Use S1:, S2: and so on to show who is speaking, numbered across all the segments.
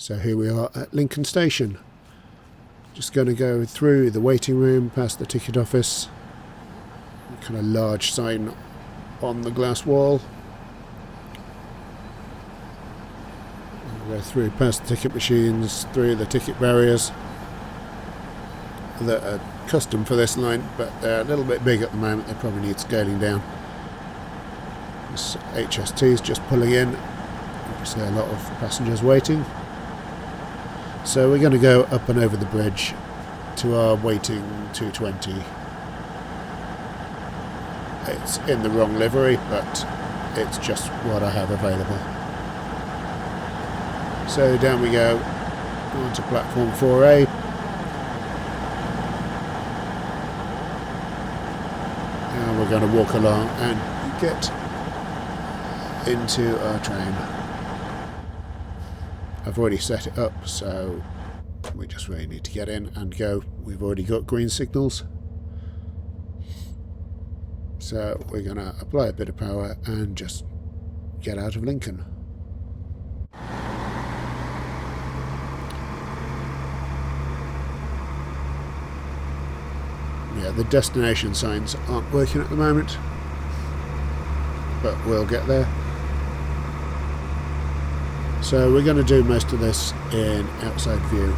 S1: So here we are at Lincoln Station. Just going to go through the waiting room, past the ticket office, kind of large sign on the glass wall. Go through past the ticket machines, through the ticket barriers that are custom for this line, but they're a little bit big at the moment. They probably need scaling down. This HST is just pulling in. Obviously a lot of passengers waiting. So we're going to go up and over the bridge to our waiting 220. It's in the wrong livery, but it's just what I have available. So down we go, onto platform 4A. And we're going to walk along and get into our train. I've already set it up, so we just really need to get in and go. We've already got green signals. So we're going to apply a bit of power and just get out of Lincoln. Yeah, the destination signs aren't working at the moment, but we'll get there. So we're going to do most of this in outside view,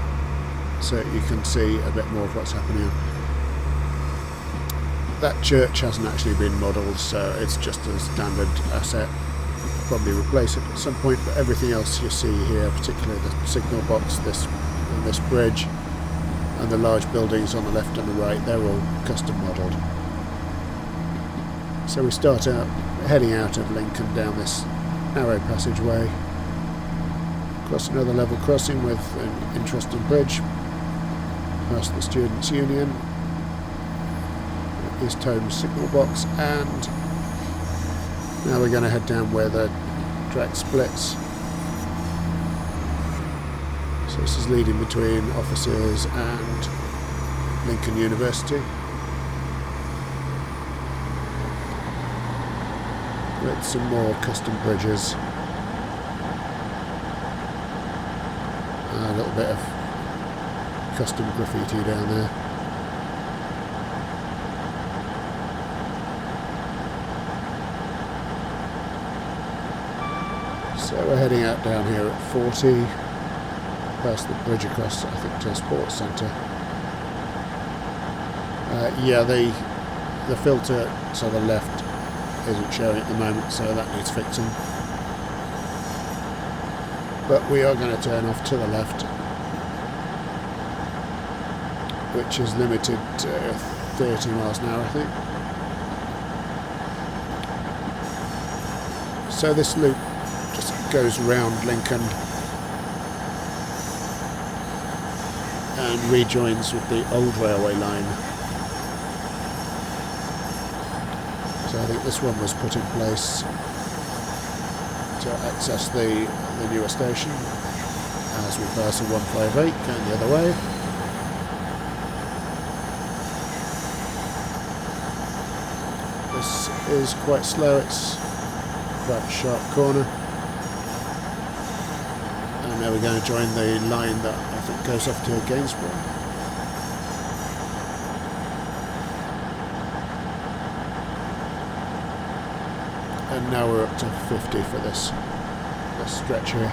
S1: so you can see a bit more of what's happening. That church hasn't actually been modelled, so it's just a standard asset. Probably replace it at some point, but everything else you see here, particularly the signal box, this bridge, and the large buildings on the left and the right, they're all custom modelled. So we start out heading out of Lincoln down this narrow passageway, across another level crossing with an interesting bridge, past the Students' Union, East Holmes signal box, and now we're going to head down where the track splits. So this is leading between offices and Lincoln University, with some more custom bridges. A little bit of custom graffiti down there. So we're heading out down here at 40, past the bridge across, I think, to a sports centre. Yeah, the filter to the left isn't showing at the moment, so that needs fixing. But we are going to turn off to the left, which is limited to 30 miles an hour, I think. So this loop just goes round Lincoln and rejoins with the old railway line. So I think this one was put in place to access the newer station as we pass a 158 going the other way. This is quite slow, it's quite a sharp corner, and now we're going to join the line that I think goes off to Gainsborough. And now we're up to 50 for this stretch here.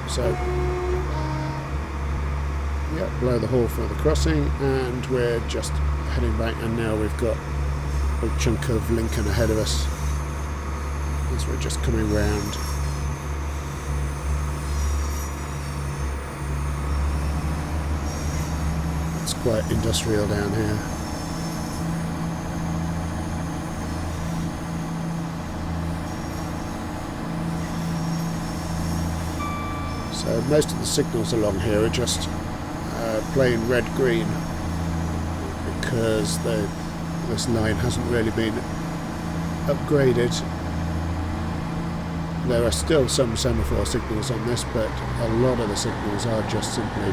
S1: So, yeah, below the hall for the crossing, and we're just heading back, and now we've got a big chunk of Lincoln ahead of us as we're just coming round. Quite industrial down here. So most of the signals along here are just plain red-green, because this line hasn't really been upgraded. There are still some semaphore signals on this, but a lot of the signals are just simply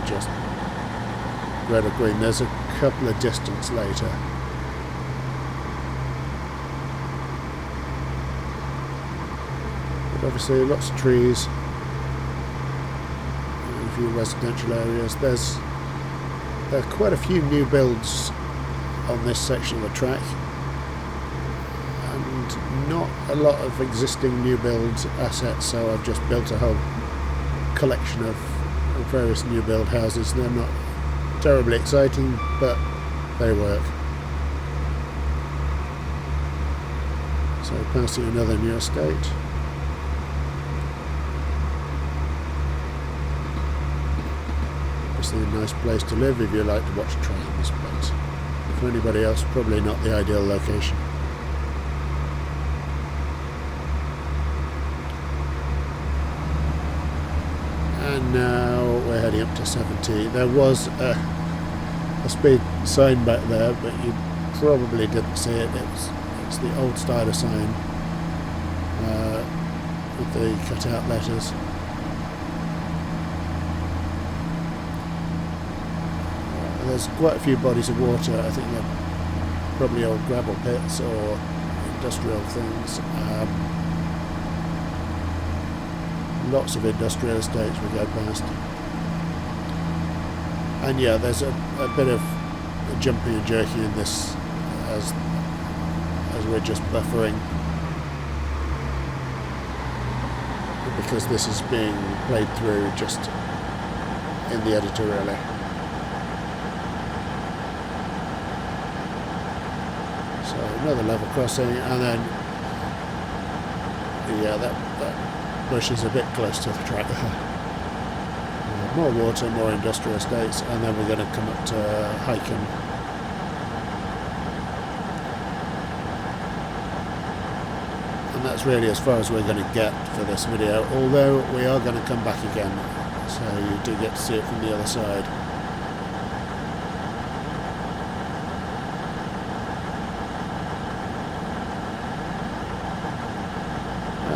S1: red or green. There's a couple of distance later obviously lots of trees, and a few residential areas. There are quite a few new builds on this section of the track, and not a lot of existing new build assets, so I've just built a whole collection of various new build houses. They're not terribly exciting, but they work. So passing another new estate. Obviously a nice place to live if you like to watch trains, but for anybody else probably not the ideal location. And now we're heading up to 70. There was a speed sign back there, but you probably didn't see it. It's the old style of sign with the cut out letters. There's quite a few bodies of water. I think they're probably old gravel pits or industrial things. Lots of industrial estates we go past. And yeah, there's a bit of jumping and jerking in this as we're just buffering, because this is being played through just in the editor really. So another level crossing, and then yeah, that bush is a bit close to the track. More water, more industrial estates, and then we're going to come up to Hykeham. And that's really as far as we're going to get for this video, although we are going to come back again, so you do get to see it from the other side.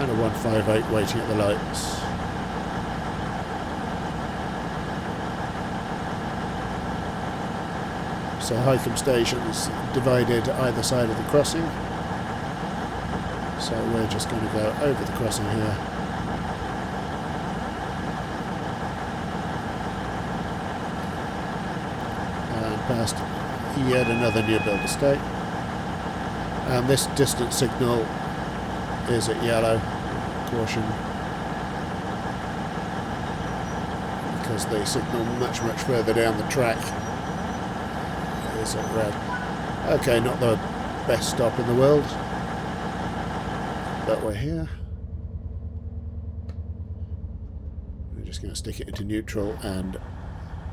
S1: And a 158 waiting at the lights. So Hykeham station's divided either side of the crossing. So we're just going to go over the crossing here. And past yet another new build estate. And this distance signal is at yellow. Caution. Because they signal much further down the track. Is at red. Okay, not the best stop in the world, but we're here. We're just going to stick it into neutral and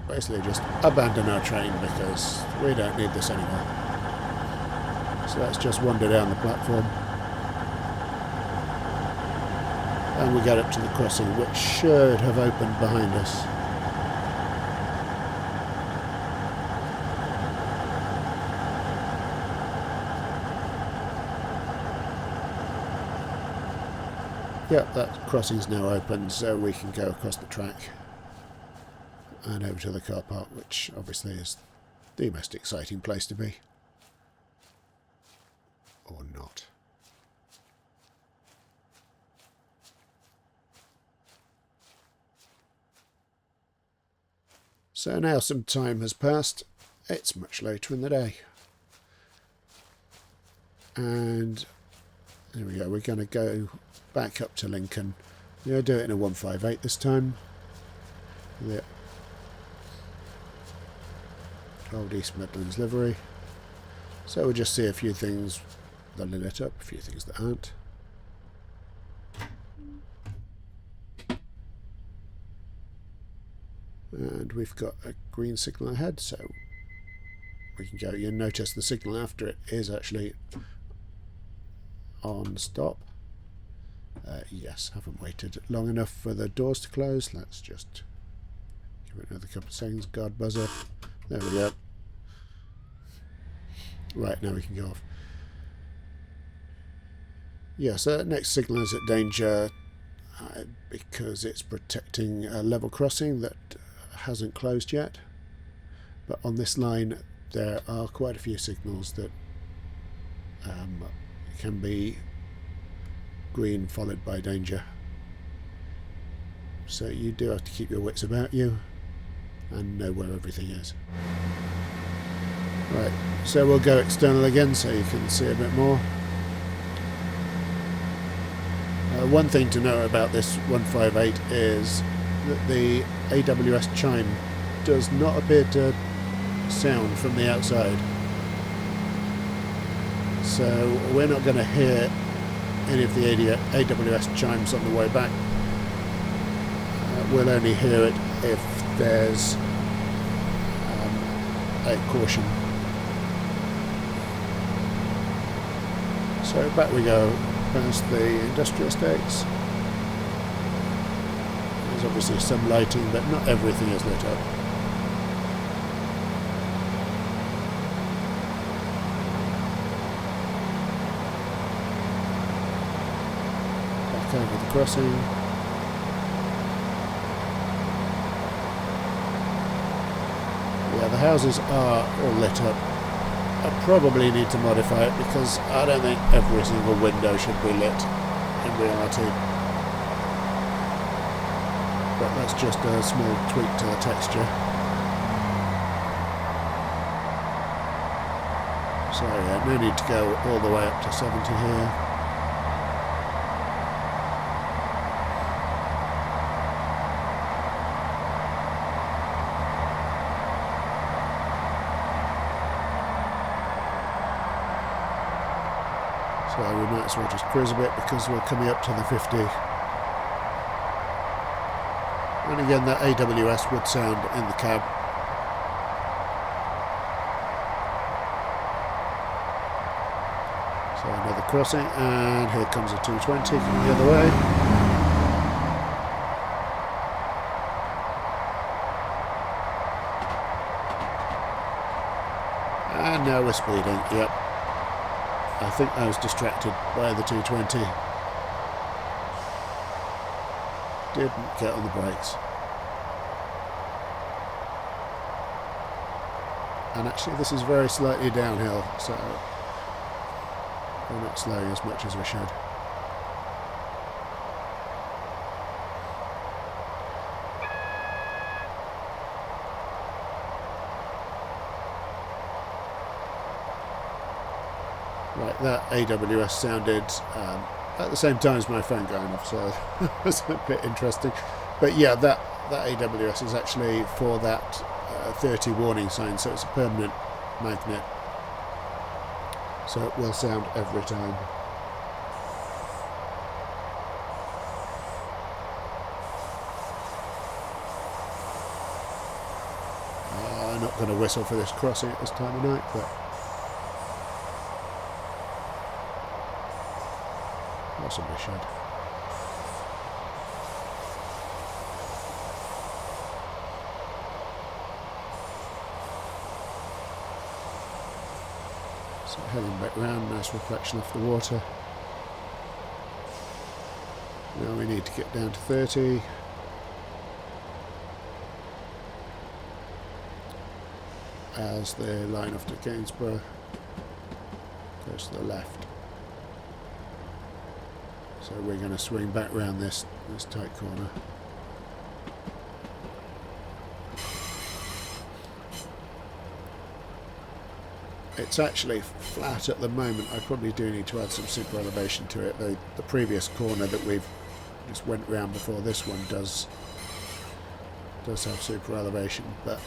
S1: basically just abandon our train because we don't need this anymore. So let's just wander down the platform. And we get up to the crossing, which should have opened behind us. Yep, that crossing's now open, so we can go across the track and over to the car park, which obviously is the most exciting place to be. Or not. So now some time has passed. It's much later in the day. And there we go, we're going to go back up to Lincoln. We're going to do it in a 158 this time. The old East Midlands livery. So we'll just see a few things that are lit up, a few things that aren't. And we've got a green signal ahead, so we can go. You'll notice the signal after it is actually on stop. Yes, haven't waited long enough for the doors to close. Let's just give it another couple of seconds. Guard buzzer. There we go. Right, now we can go off. Yeah, so that next signal is at danger because it's protecting a level crossing that hasn't closed yet. But on this line there are quite a few signals that can be green followed by danger. So you do have to keep your wits about you and know where everything is. Right, so we'll go external again so you can see a bit more. One thing to know about this 158 is that the AWS chime does not appear to sound from the outside. So we're not going to hear any of the AWS chimes on the way back. We'll only hear it if there's a caution. So back we go past the industrial estates. There's obviously some lighting, but not everything is lit up. Back over the crossing. Yeah, the houses are all lit up. I probably need to modify it because I don't think every single window should be lit in reality. But that's just a small tweak to the texture. So yeah, no need to go all the way up to 70 here. So we might as well just cruise a bit because we're coming up to the 50. And again, that AWS would sound in the cab. So another crossing, and here comes a 220 coming the other way. And now we're speeding, yep. I think I was distracted by the 220. Didn't get on the brakes. And actually this is very slightly downhill, so we're not slowing as much as we should. Right, that AWS sounded at the same time as my phone going off, so that was a bit interesting. But yeah, that AWS is actually for that 30 warning sign, so it's a permanent magnet. So it will sound every time. I'm not going to whistle for this crossing at this time of night, but possibly should. So heading back round, nice reflection off the water. Now we need to get down to 30. As the line off to Gainsborough goes to the left. So we're going to swing back round this tight corner. It's actually flat at the moment. I probably do need to add some super elevation to it. The previous corner that we've just went round before this one does have super elevation, but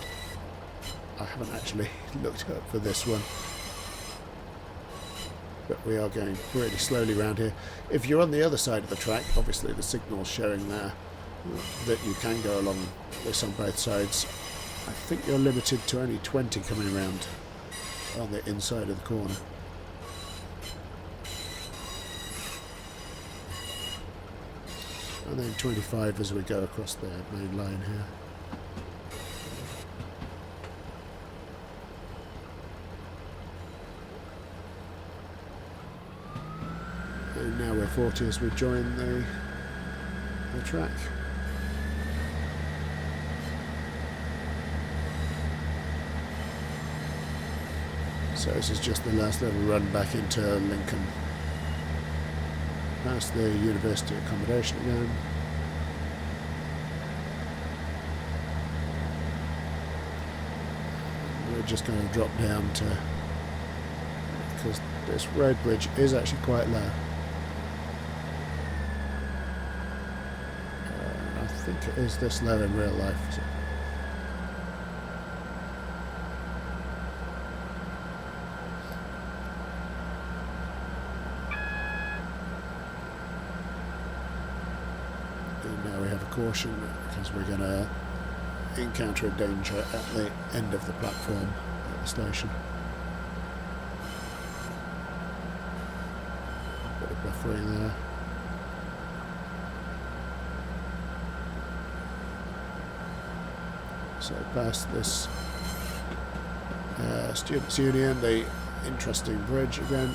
S1: I haven't actually looked up for this one. But we are going pretty slowly around here. If you're on the other side of the track, obviously the signal's showing there that you can go along this on both sides. I think you're limited to only 20 coming around on the inside of the corner. And then 25 as we go across the main line here. And now we're 40 as we join the track. So this is just the last little run back into Lincoln. Past the university accommodation again. just going to drop down to, because this road bridge is actually quite low. I think it is this low in real life. So. And now we have a caution because we're going to encounter a danger at the end of the platform at the station. Bit of buffering there. So past this Students' Union, the interesting bridge again.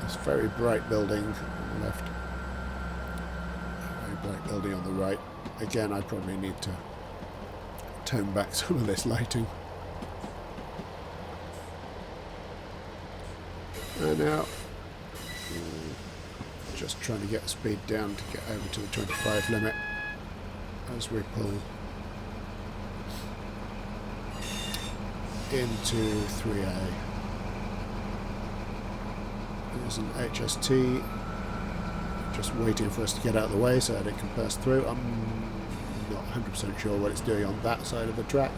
S1: This very bright building on the left. Very bright building on the right. Again, I probably need to tone back some of this lighting. And now, just trying to get speed down to get over to the 25 limit as we pull into 3A. There's an HST just waiting for us to get out of the way so that it can pass through. I'm not 100% sure what it's doing on that side of the track.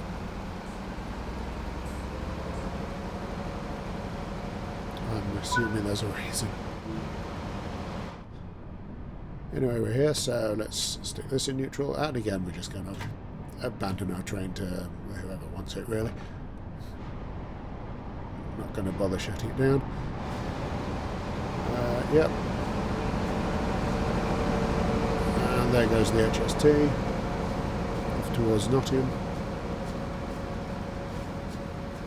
S1: I'm assuming there's a reason. Anyway, we're here, so let's stick this in neutral, and again we're just going to abandon our train to whoever wants it, really. Not going to bother shutting it down. Yep. And there goes the HST off towards Nottingham.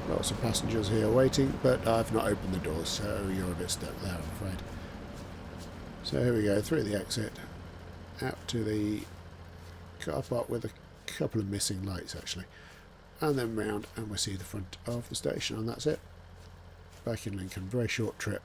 S1: Lots of passengers here waiting, but I've not opened the doors, so you're a bit stuck there, I'm afraid. So here we go, through the exit, out to the car park with a couple of missing lights actually, and then round and we see the front of the station, and that's it. Back in Lincoln, very short trip.